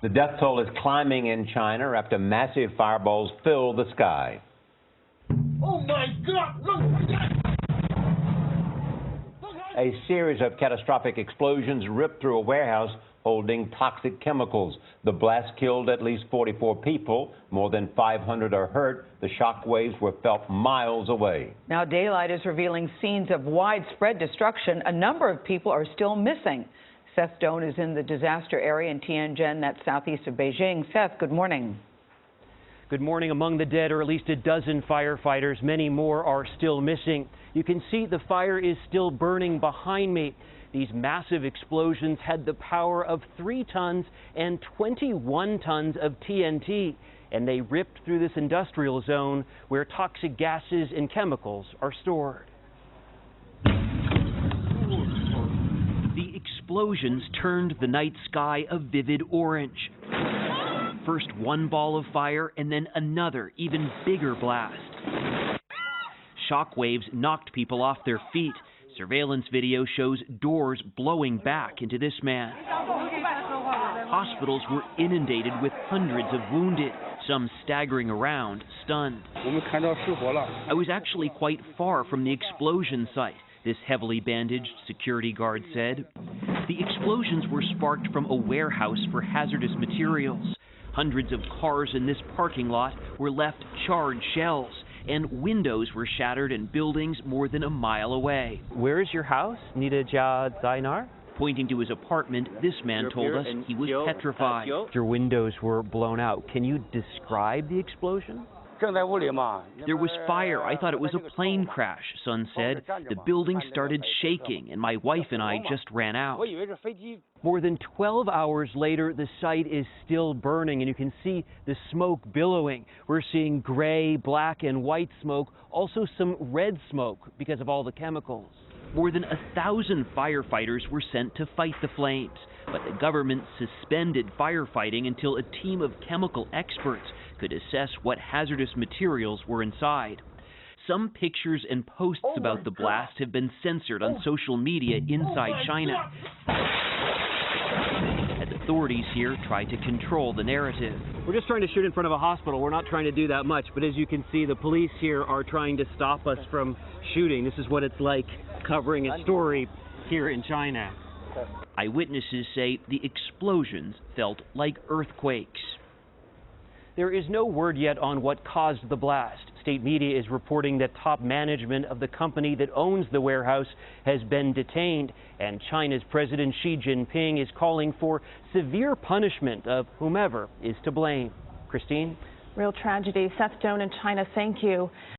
The death toll is climbing in China after massive fireballs fill the sky. Oh my God! Look! A series of catastrophic explosions ripped through a warehouse holding toxic chemicals. The blast killed at least 44 people. More than 500 are hurt. The shock waves were felt miles away. Now daylight is revealing scenes of widespread destruction. A number of people are still missing. Seth Stone is in the disaster area in Tianjin, that's southeast of Beijing. Seth, good morning. Good morning. Among the dead are at least a dozen firefighters. Many more are still missing. You can see the fire is still burning behind me. These massive explosions had the power of 3 tons and 21 tons of TNT, and they ripped through this industrial zone where toxic gases and chemicals are stored. The explosions turned the night sky a vivid orange. First one ball of fire and then another, even bigger blast. Shock waves knocked people off their feet. Surveillance video shows doors blowing back into this man. Hospitals were inundated with hundreds of wounded, some staggering around, stunned. I was actually quite far from the explosion site, this heavily bandaged security guard said. The explosions were sparked from a warehouse for hazardous materials. Hundreds of cars in this parking lot were left charred shells, and windows were shattered in buildings more than a mile away. Where is your house? Pointing to his apartment, this man told us he was petrified. Your windows were blown out. Can you describe the explosion? There was fire. I thought it was a plane crash, Sun said. The building started shaking, and my wife and I just ran out. More than 12 hours later, the site is still burning, and you can see the smoke billowing. We're seeing gray, black, and white smoke, also some red smoke because of all the chemicals. More than 1,000 firefighters were sent to fight the flames, but the government suspended firefighting until a team of chemical experts could assess what hazardous materials were inside. Some pictures and posts about the blast have been censored on social media inside China, as authorities here try to control the narrative. We're just trying to shoot in front of a hospital. We're not trying to do that much, but as you can see, the police here are trying to stop us from shooting. This is what it's like covering a story here in China. Eyewitnesses say the explosions felt like earthquakes. There is no word yet on what caused the blast. State media is reporting that top management of the company that owns the warehouse has been detained, and China's President Xi Jinping is calling for severe punishment of whomever is to blame. Christine? Real tragedy. Seth Stone in China, thank you.